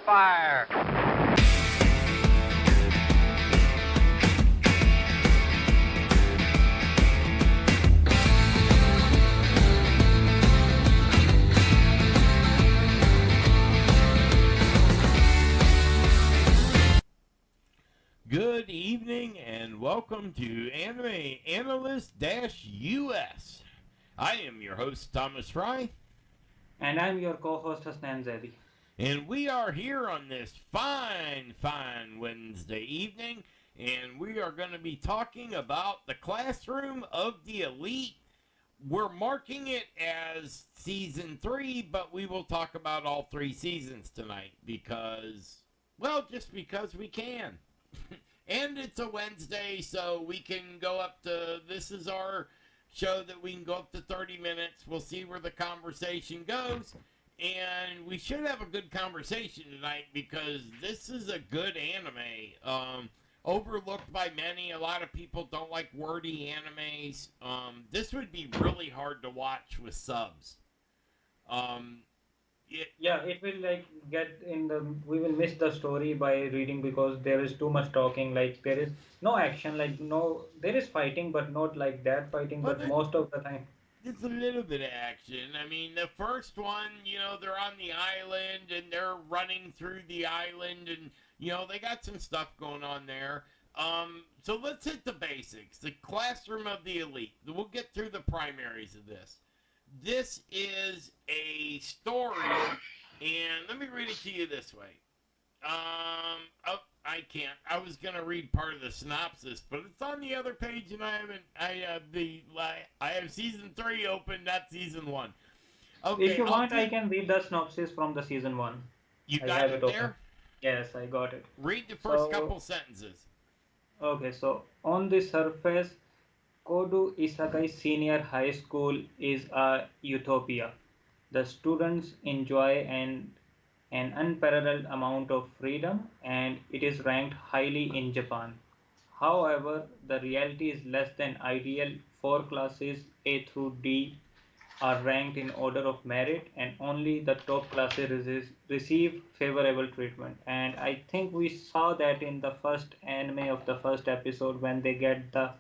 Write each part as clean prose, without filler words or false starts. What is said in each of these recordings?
Fire! Good evening and welcome to Anime Analyst-US. I am your host, Thomas Fry. And I'm your co-host Hasnan Zaidi. And we are here on this fine Wednesday evening. And we are going to be talking about the Classroom of the Elite. We're marking it as Season 3, but we will talk about all 3 seasons tonight because, well, just because we can. And it's a Wednesday, so we can go up to, this is our show that we can go up to 30 minutes. We'll see where the conversation goes. And we should have a good conversation tonight because this is a good anime. Overlooked by many. A lot of people don't like wordy animes. This would be really hard to watch with subs. It will we will miss the story by reading because there is too much talking. Like there is no action. There is fighting, but not like that fighting. Well, But most of the time, There's a little bit of action. I mean, the first one, they're on the island and they're running through the island and, they got some stuff going on there. So let's hit the basics. The Classroom of the Elite. We'll get through the primaries of this. This is a story, and let me read it to you this way. I can't. I was gonna read part of the synopsis, but it's on the other page, and I haven't. I have season 3 open, not season 1. Okay. if you want, I can read the synopsis from the season 1. You I got have it it there? open. Yes, I got it. Read the first So, couple sentences. okay, so on the surface, Koudo Isekai Senior High School is a utopia. The students enjoy an unparalleled amount of freedom and it is ranked highly in Japan. However, the reality is less than ideal. Four classes A through D are ranked in order of merit and only the top classes receive favorable treatment. And I think we saw that in the first anime of the first episode when they get the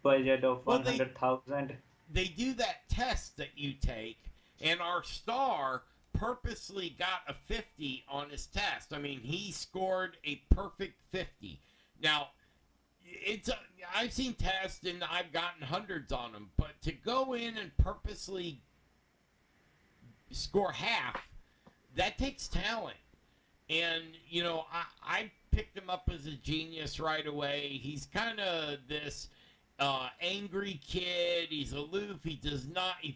budget of Well, 100,000. they do that test that you take, and our star purposely got a 50 on his test. I mean, he scored a perfect 50. Now, I've seen tests and I've gotten hundreds on them, but to go in and purposely score half, that takes talent. And, I picked him up as a genius right away. He's kind of this angry kid. He's aloof. He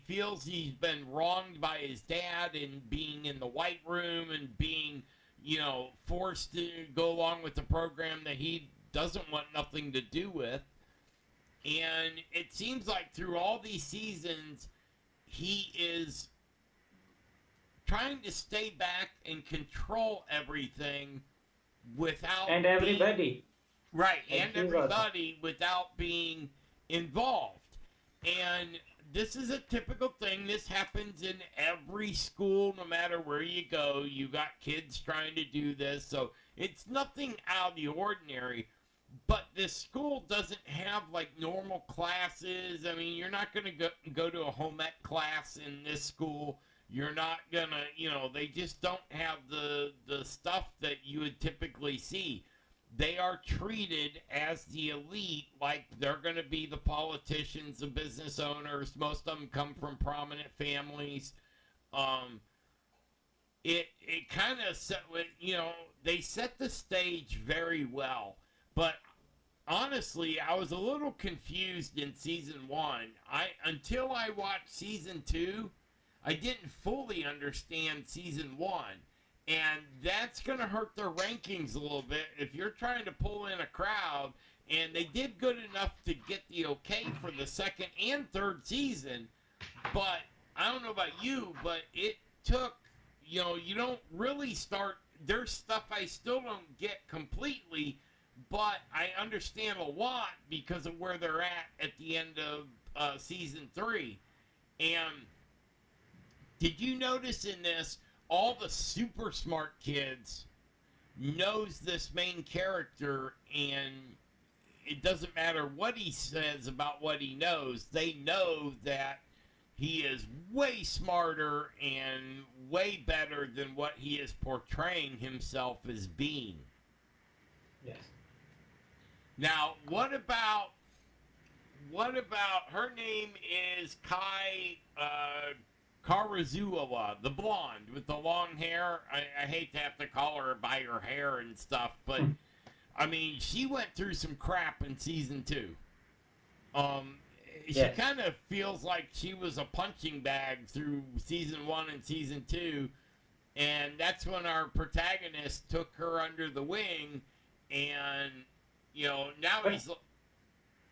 feels he's been wronged by his dad in being in the White Room and being, forced to go along with the program that he doesn't want nothing to do with. And it seems like through all these seasons, he is trying to stay back and control everything without And everybody. right, And and he's everybody without being involved. And this is a typical thing. This happens in every school, no matter where you go. You got kids trying to do this, so it's nothing out of the ordinary. But this school doesn't have like normal classes. I mean, you're not going to go to a home ec class in this school. You're not going to, they just don't have the stuff that you would typically see. They are treated as the elite, like they're going to be the politicians, the business owners. Most of them come from prominent families. It kind of set, they set the stage very well. But honestly, I was a little confused in season 1. Until I watched season 2, I didn't fully understand season 1. And that's going to hurt their rankings a little bit if you're trying to pull in a crowd. And they did good enough to get the okay for the second and third season. But I don't know about you, but it took, you don't really start. There's stuff I still don't get completely, but I understand a lot because of where they're at the end of season 3. And did you notice in this, all the super smart kids knows this main character, and it doesn't matter what he says about what he knows. They know that he is way smarter and way better than what he is portraying himself as being. Yes. Now, what about her name is Kai Karazuowa, the blonde with the long hair. I hate to have to call her by her hair and stuff, but I mean, she went through some crap in season 2. She Yes. kind of feels like she was a punching bag through season 1 and season 2, and that's when our protagonist took her under the wing, and now But he's.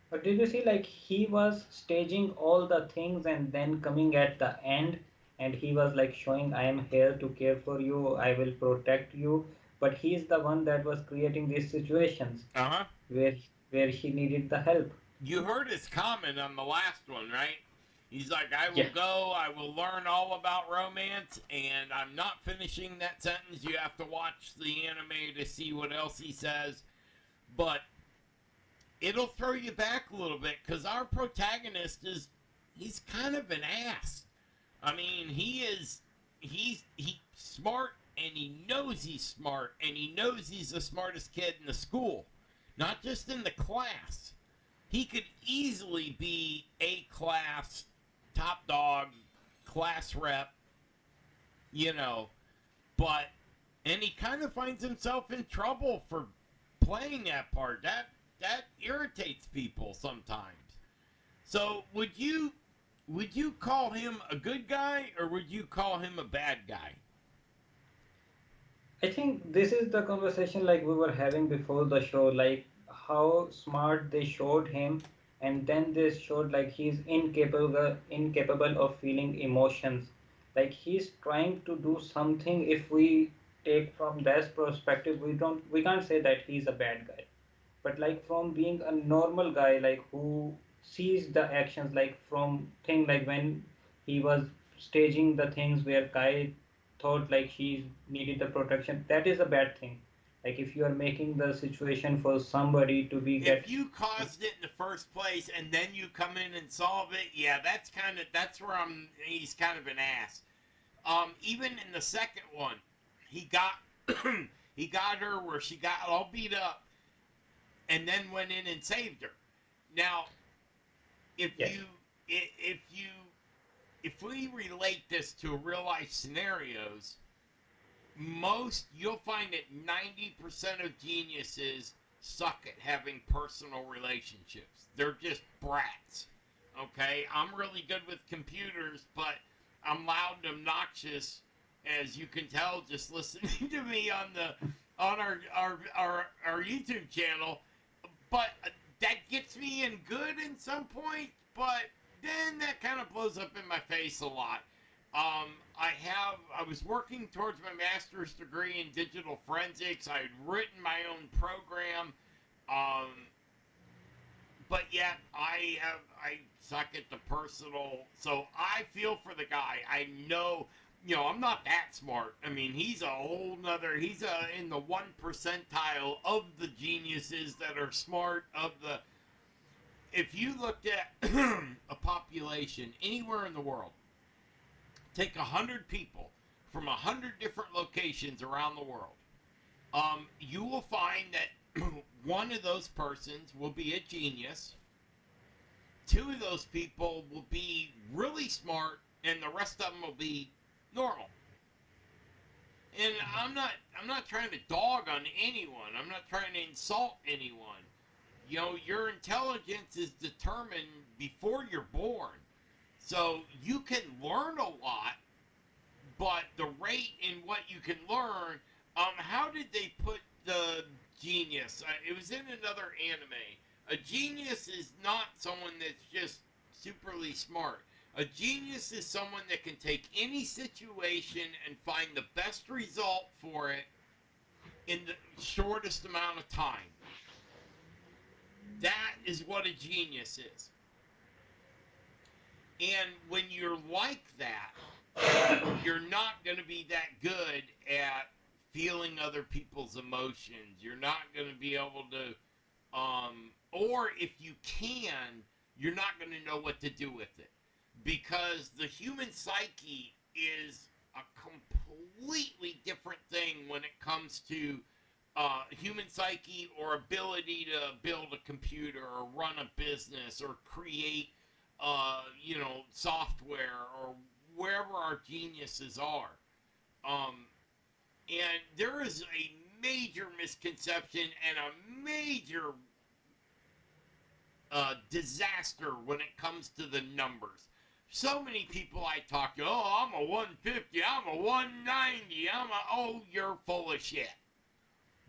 but did you see like he was staging all the things and then coming at the end and he was like showing I am here to care for you, I will protect you, but he's the one that was creating these situations Uh huh. where where she needed the help. You heard his comment on the last one, right? He's like, I will Yeah. go, I will learn all about romance, and I'm not finishing that sentence. You have to watch the anime to see what else he says. But it'll throw you back a little bit, because our protagonist he's kind of an ass. I mean, he's smart, and he knows he's smart, and he knows he's the smartest kid in the school, not just in the class. He could easily be A class, top dog, class rep, but, and he kind of finds himself in trouble for playing that part. That irritates people sometimes. So would you call him a good guy, or would you call him a bad guy? I think this is the conversation like we were having before the show, like how smart they showed him, and then they showed like he's incapable of feeling emotions. Like he's trying to do something. If we take from that perspective, we can't say that he's a bad guy. But like from being a normal guy, like who sees the actions, like from thing like when he was staging the things where Kai thought like she needed the protection, that is a bad thing. Like if you are making the situation for somebody to be If get. you caused it in the first place and then you come in and solve it, yeah, that's where he's kind of an ass. Even in the second one, he got he got her where she got all beat up, and then went in and saved her. Now, if Yes. you if you if we relate this to real life scenarios, you'll find that 90% of geniuses suck at having personal relationships. They're just brats. Okay, I'm really good with computers, but I'm loud and obnoxious, as you can tell just listening to me on our YouTube channel. But that gets me in good in some point, but then that kind of blows up in my face a lot. I was working towards my master's degree in digital forensics. I had written my own program, but yet I suck at the personal. So I feel for the guy. I know, I'm not that smart. I mean, he's in the 1% of the geniuses that are smart. If you looked at a population anywhere in the world, take 100 people from 100 different locations around the world, you will find that one of those persons will be a genius, two of those people will be really smart, and the rest of them will be normal. And I'm not trying to dog on anyone. I'm not trying to insult anyone. Your intelligence is determined before you're born. So you can learn a lot, but the rate in what you can learn, how did they put the genius? It was in another anime. A genius is not someone that's just superly smart. A genius is someone that can take any situation and find the best result for it in the shortest amount of time. That is what a genius is. And when you're like that, you're not going to be that good at feeling other people's emotions. You're not going to be able to, or if you can, you're not going to know what to do with it. Because the human psyche is a completely different thing when it comes to human psyche or ability to build a computer or run a business or create, software or wherever our geniuses are. And there is a major misconception and a major disaster when it comes to the numbers. So many people I talk to, I'm a 150, I'm a 190, you're full of shit.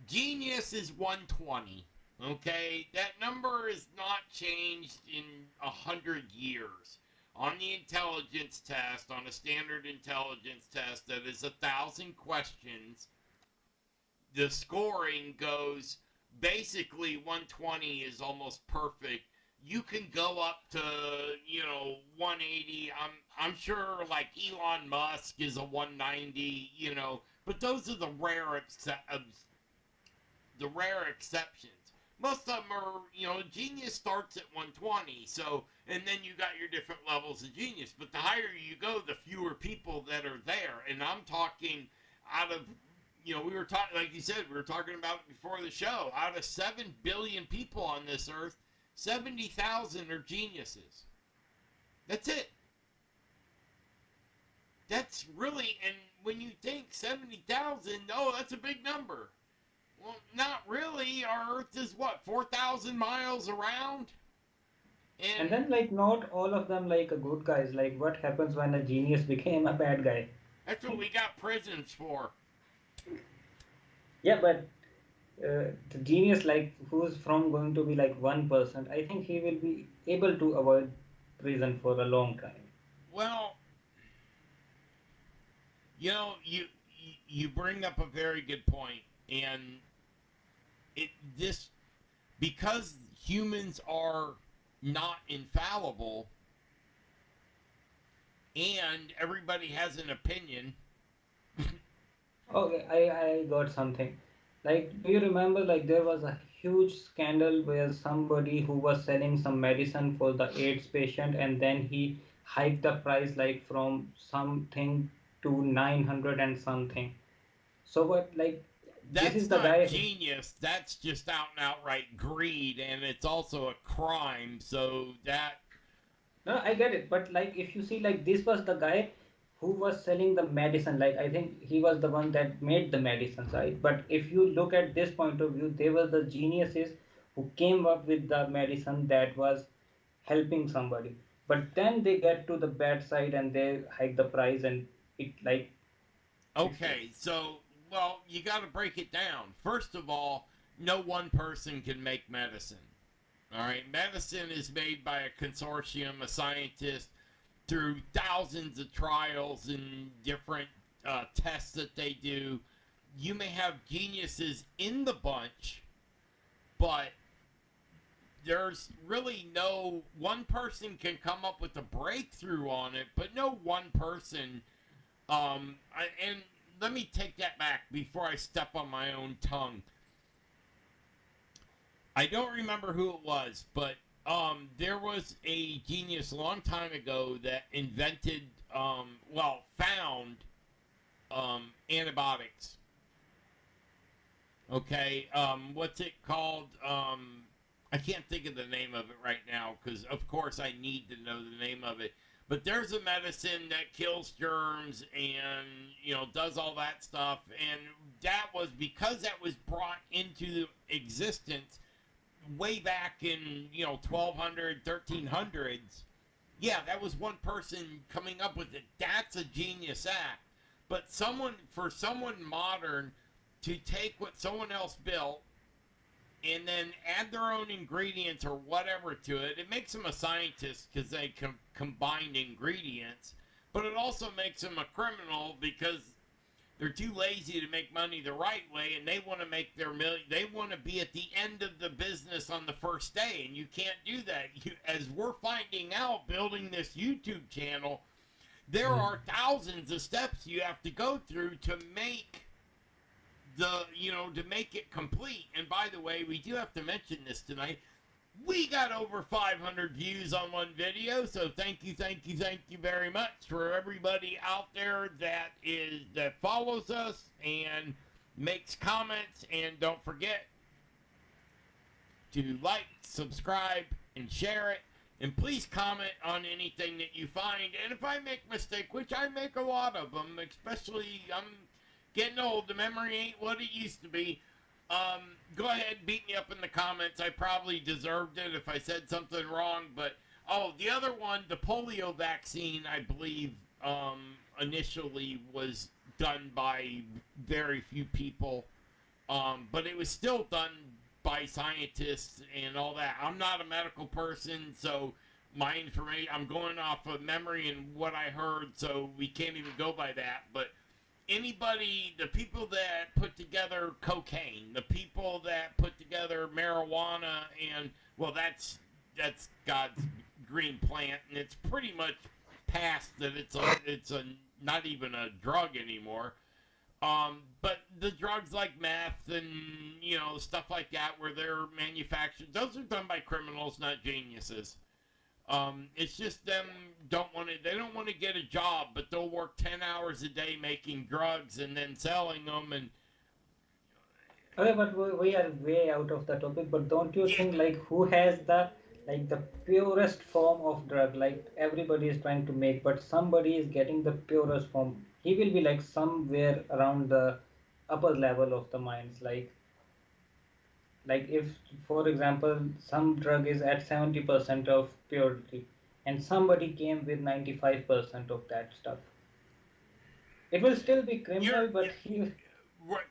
Genius is 120, okay? That number is not changed in 100 years. On the intelligence test, on a standard intelligence test that is 1,000 questions, the scoring goes, basically 120 is almost perfect. You can go up to, 180. I'm sure like Elon Musk is a 190, but those are the rare exceptions. Most of them are, genius starts at 120. So, and then you got your different levels of genius. But the higher you go, the fewer people that are there. And I'm talking out of, we were talking, like you said, we were talking about before the show. Out of 7 billion people on this earth, 70,000 are geniuses. That's it. That's really, and when you think 70,000, that's a big number. Well, not really. Our Earth is, 4,000 miles around? And then, like, not all of them, like, are good guys. Like, what happens when a genius became a bad guy? That's what we got prisons for. Yeah, but the genius, like, who's from going to be, like, 1%, I think he will be able to avoid prison for a long time. Well, you bring up a very good point, and because humans are not infallible and everybody has an opinion. Okay, I got something. Like, do you remember, like, there was a huge scandal where somebody who was selling some medicine for the AIDS patient and then he hiked the price, like, from something to 900 and something. So, what, like, this That's is the not guy. genius. That's just out and outright greed, and it's also a crime. So that. No, I get it, but like if you see, like this was the guy who was selling the medicine. Like I think he was the one that made the medicines, right? But if you look at this point of view, they were the geniuses who came up with the medicine that was helping somebody. But then they get to the bad side and they hike the price, and it like Okay, so, you got to break it down. First of all, no one person can make medicine. All right, medicine is made by a consortium, a scientist, through thousands of trials and different tests that they do. You may have geniuses in the bunch, but there's really no one person can come up with a breakthrough on it, but no one person. And let me take that back before I step on my own tongue. I don't remember who it was, but there was a genius a long time ago that invented, found antibiotics. Okay, what's it called? I can't think of the name of it right now because, of course, I need to know the name of it. But there's a medicine that kills germs and, does all that stuff. And that was because that was brought into existence way back in, 1200, 1300s. Yeah, that was one person coming up with it. That's a genius act. But for someone modern to take what someone else built and then add their own ingredients or whatever to it, it makes them a scientist because they combined ingredients. But it also makes them a criminal because they're too lazy to make money the right way, and they want to make their million. They want to be at the end of the business on the first day, and you can't do that. As we're finding out, building this YouTube channel, there are thousands of steps you have to go through to make to make it complete. And by the way, we do have to mention this tonight. We got over 500 views on one video, so thank you very much for everybody out there that follows us and makes comments. And don't forget to like, subscribe, and share it. And please comment on anything that you find. And if I make mistakes, which I make a lot of them, especially I'm getting old, the memory ain't what it used to be. Go ahead, beat me up in the comments. I probably deserved it if I said something wrong. But, the other one, the polio vaccine, I believe, initially was done by very few people. But it was still done by scientists and all that. I'm not a medical person, so my information, I'm going off of memory and what I heard, so we can't even go by that. But anybody, the people that put together cocaine, the people that put together marijuana, and well, that's God's green plant, and it's pretty much past that it's a not even a drug anymore. But the drugs like meth and stuff like that, where they're manufactured, those are done by criminals, not geniuses. It's just they don't want to get a job, but they'll work 10 hours a day making drugs and then selling them. And Okay, but we are way out of the topic. But don't you think, like, who has the purest form of drug? Like, everybody is trying to make, but somebody is getting the purest form. He will be like somewhere around the upper level of the minds. Like if, for example, some drug is at 70% of purity, and somebody came with 95% of that stuff, it will still be criminal. But he.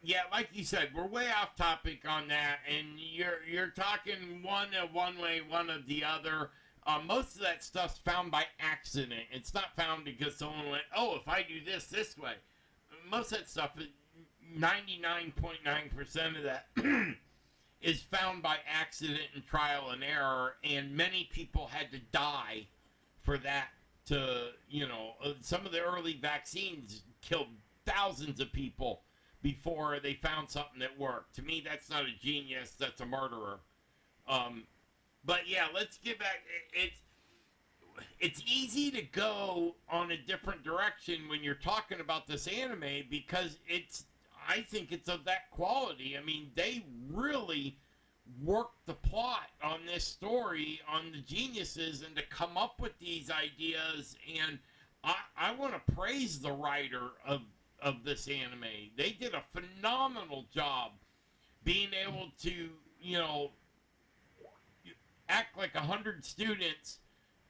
Yeah, like you said, we're way off topic on that, and you're talking one way, one of the other. Most of that stuff's found by accident. It's not found because someone went, "Oh, if I do this way." Most of that stuff, 99.9% of that is found by accident and trial and error, and many people had to die for that to, some of the early vaccines killed thousands of people before they found something that worked. To me, that's not a genius, that's a murderer. But yeah, let's get back. It's easy to go on a different direction when you're talking about this anime because I think it's of that quality. I mean, they really worked the plot on this story, on the geniuses, and to come up with these ideas. And I want to praise the writer of this anime. They did a phenomenal job being able to, act like 100 students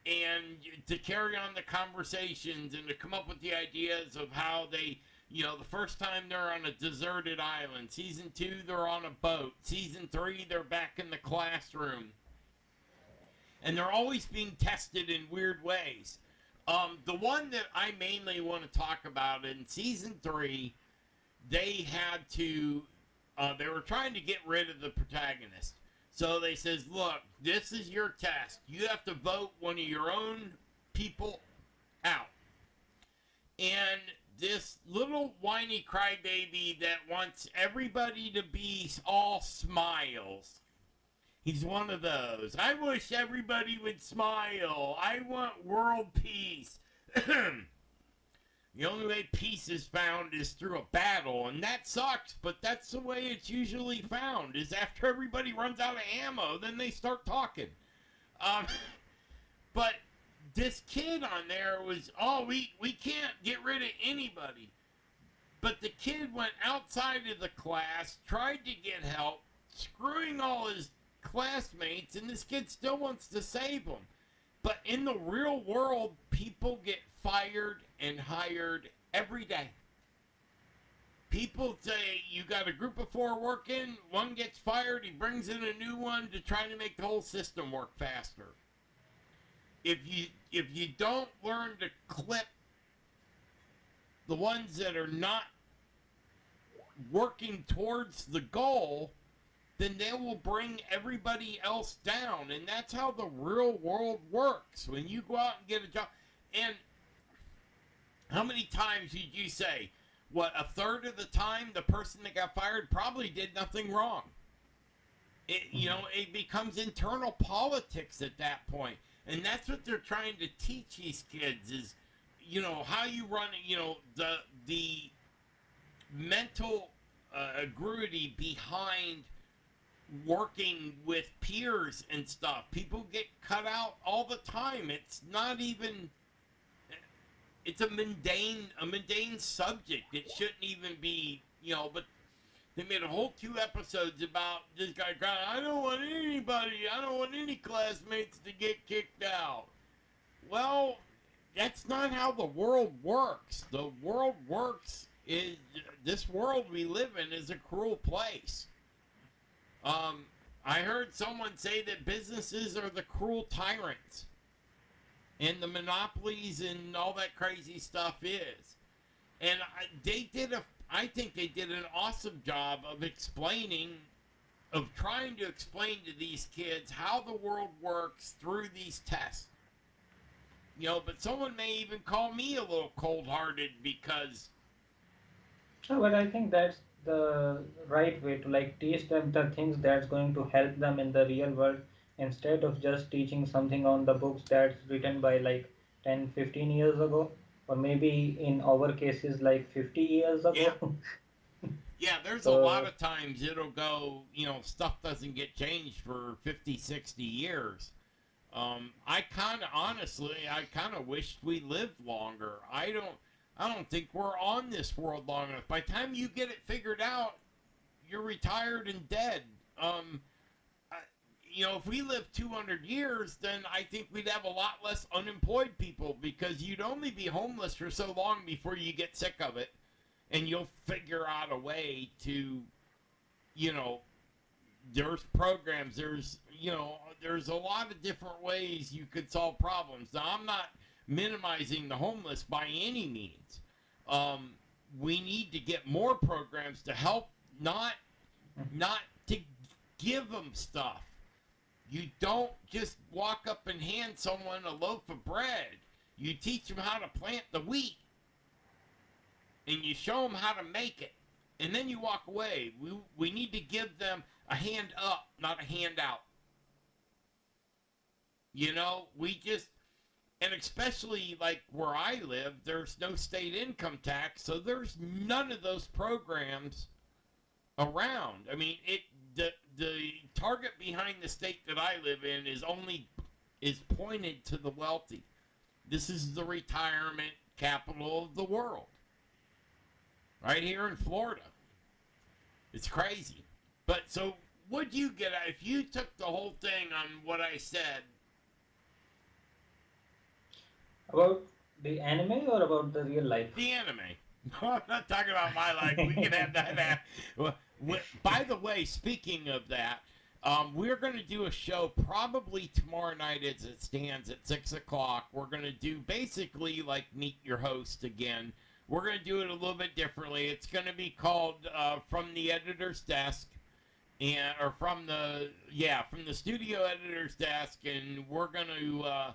and to carry on the conversations and to come up with the ideas of how they, the first time they're on a deserted island. Season 2, they're on a boat. Season 3, they're back in the classroom. And they're always being tested in weird ways. The one that I mainly want to talk about in season 3, they had to, they were trying to get rid of the protagonist. So they says, look, this is your test. You have to vote one of your own people out. And this little whiny crybaby that wants everybody to be all smiles. He's one of those. I wish everybody would smile. I want world peace. The only way peace is found is through a battle, and that sucks, but that's the way it's usually found, is after everybody runs out of ammo, then they start talking. But this kid on there was, we can't get rid of anybody. But the kid went outside of the class, tried to get help, screwing all his classmates, and this kid still wants to save them. But in the real world, people get fired and hired every day. People say, you got a group of 4 working, one gets fired, he brings in a new one to try to make the whole system work faster. If you don't learn to clip the ones that are not working towards the goal, then they will bring everybody else down. And that's how the real world works. When you go out and get a job, and how many times did you say, what, a third of the time the person that got fired probably did nothing wrong. It becomes internal politics at that point, and that's what they're trying to teach these kids is, how you run, the mental acuity behind working with peers and stuff. People get cut out all the time. It's not even. It's a mundane subject. It shouldn't even be, but they made a whole 2 episodes about this guy crying, I don't want any classmates to get kicked out. Well, that's not how the world works. The world works is, this world we live in is a cruel place. I heard someone say that businesses are the cruel tyrants, and the monopolies and all that crazy stuff is. And I think they did an awesome job of trying to explain to these kids how the world works through these tests. But someone may even call me a little cold-hearted because, No, but I think that's the right way to like teach them the things that's going to help them in the real world instead of just teaching something on the books that's written by like 10, 15 years ago, or maybe in our cases like 50 years yeah, ago. yeah, there's a lot So, of times it'll go, stuff doesn't get changed for 50, 60 years. I kind of wished we lived longer. I don't think we're on this world long enough. By the time you get it figured out, you're retired and dead. Um, I, if we lived 200 years, then I think we'd have a lot less unemployed people because you'd only be homeless for so long before you get sick of it, and you'll figure out a way to, you know, there's programs, there's a lot of different ways you could solve problems. Now, I'm not minimizing the homeless by any means. Um, we need to get more programs to help, not to give them stuff. You don't just walk up and hand someone a loaf of bread. You teach them how to plant the wheat, and you show them how to make it, and then you walk away. We need to give them a hand up, not a handout. We just, and especially like where I live, there's no state income tax, so there's none of those programs around. I mean, the target behind the state that I live in is pointed to the wealthy. This is the retirement capital of the world, right here in Florida. It's crazy. But so, what do you get at if you took the whole thing on what I said? about the anime or about the real life? The anime. No, I'm not talking about my life. We can have that. By the way, speaking of that, we're going to do a show probably tomorrow night as it stands at 6 o'clock. We're going to do basically like Meet Your Host again. We're going to do it a little bit differently. It's going to be called From the Editor's Desk. Or from the studio editor's desk, and we're going to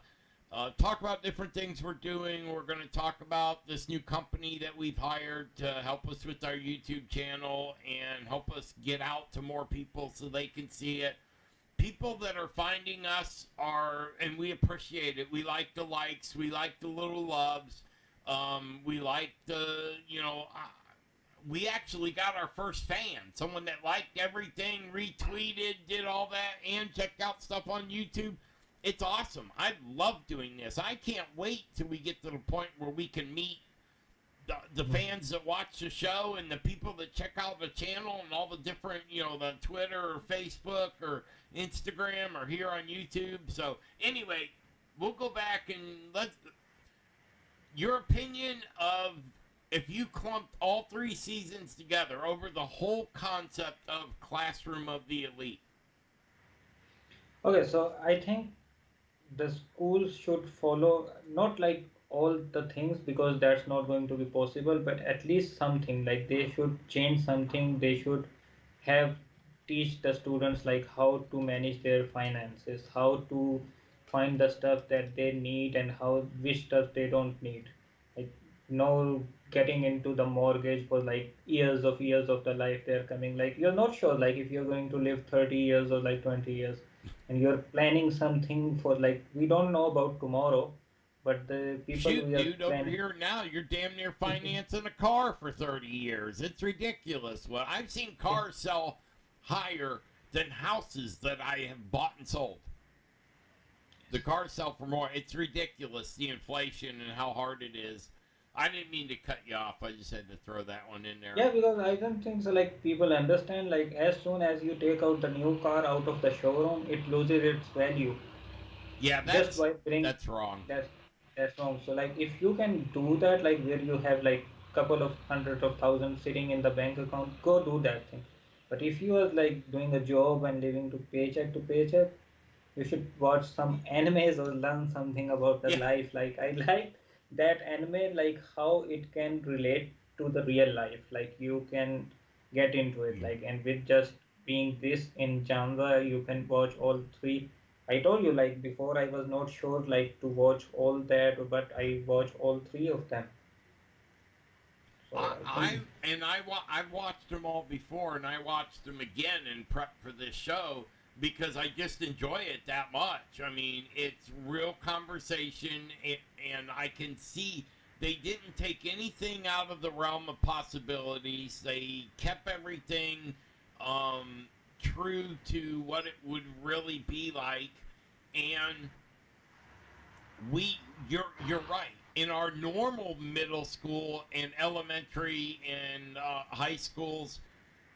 talk about different things we're doing. We're going to talk about this new company that we've hired to help us with our YouTube channel and help us get out to more people so they can see it. People that are finding us and we appreciate it. We like the likes, we like the little loves, we like we actually got our first fan, someone that liked everything, retweeted, did all that, and checked out stuff on YouTube. It's awesome. I love doing this. I can't wait till we get to the point where we can meet the fans that watch the show and the people that check out the channel and all the different, the Twitter or Facebook or Instagram or here on YouTube. So anyway, we'll go back and your opinion of if you clumped all 3 seasons together over the whole concept of Classroom of the Elite. Okay, so I think the schools should follow not like all the things because that's not going to be possible, but at least something like they should change something. They should have teach the students like how to manage their finances, how to find the stuff that they need and how which stuff they don't need. Like no getting into the mortgage for like years of the life they're coming. Like you're not sure like if you're going to live 30 years or like 20 years, and you're planning something for like we don't know about tomorrow, but the people Shoot, who are dude, over planning. here now, you're damn near financing a car for 30 years. It's ridiculous. Well, I've seen cars sell higher than houses that I have bought and sold. The cars sell for more. It's ridiculous, the inflation and how hard it is. I didn't mean to cut you off. I just had to throw that one in there. Yeah, because I don't think so. Like people understand, like as soon as you take out the new car out of the showroom, it loses its value Yeah, just by bring that's wrong. that that's wrong. So like if you can do that, like where you have like couple of hundreds of thousands sitting in the bank account, go do that thing. But if you are like doing a job and living to paycheck, you should watch some animes or learn something about the Yeah. life. Like I like that anime, like how it can relate to the real life. Like you can get into it, like and with just being this in genre, you can watch all three. I told you like before I was not sure like to watch all that, but I watch all three of them. So I think I've watched them all before, and I watched them again in prep for this show because I just enjoy it that much. I mean, it's real conversation, and I can see they didn't take anything out of the realm of possibilities. They kept everything true to what it would really be like, and you're right. In our normal middle school and elementary and high schools,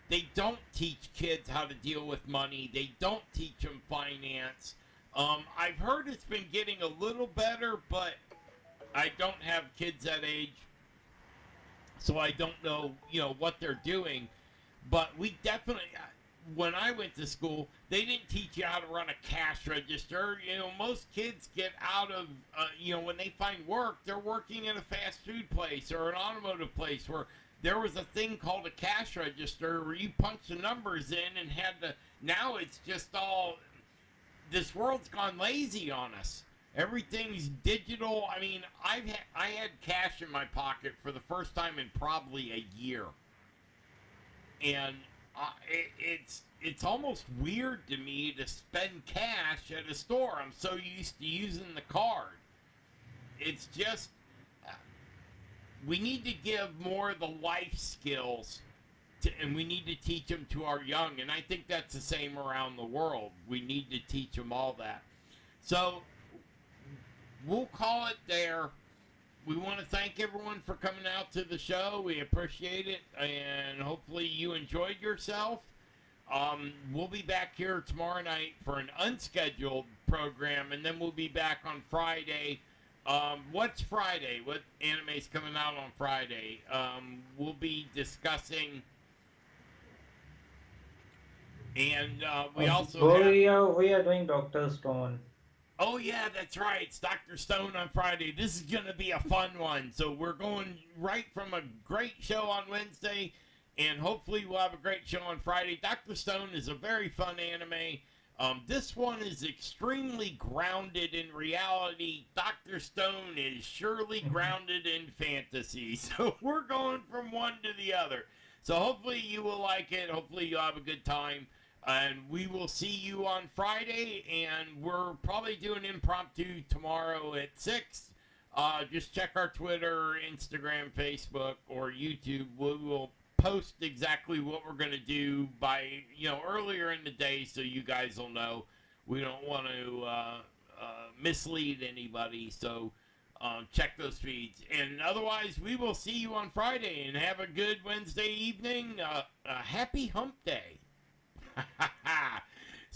they don't teach kids how to deal with money. They don't teach them finance. I've heard it's been getting a little better, but I don't have kids that age, so I don't know, what they're doing. But we definitely, when I went to school, they didn't teach you how to run a cash register. Most kids get out of, when they find work, they're working in a fast food place or an automotive place where there was a thing called a cash register where you punch the numbers in and had to. Now it's just all. This world's gone lazy on us. Everything's digital. I mean, I had cash in my pocket for the first time in probably a year, and it's almost weird to me to spend cash at a store. I'm so used to using the card. It's just we need to give more of the life skills and we need to teach them to our young, and I think that's the same around the world. We need to teach them all that. So we'll call it there. We want to thank everyone for coming out to the show. We appreciate it, and hopefully you enjoyed yourself. We'll be back here tomorrow night for an unscheduled program, and then we'll be back on Friday. What's Friday? What anime's coming out on Friday? We'll be discussing, and we also have... we are doing Doctor Stone. Oh, yeah, that's right. It's Dr. Stone on Friday. This is going to be a fun one. So we're going right from a great show on Wednesday, and hopefully we'll have a great show on Friday. Dr. Stone is a very fun anime. This one is extremely grounded in reality. Dr. Stone is surely grounded in fantasy. So we're going from one to the other. So hopefully you will like it. Hopefully you'll have a good time. And we will see you on Friday, and we're probably doing impromptu tomorrow at 6. Just check our Twitter, Instagram, Facebook, or YouTube. We will post exactly what we're going to do by, earlier in the day so you guys will know. We don't want to mislead anybody, so check those feeds. And otherwise, we will see you on Friday, and have a good Wednesday evening. Happy Hump Day.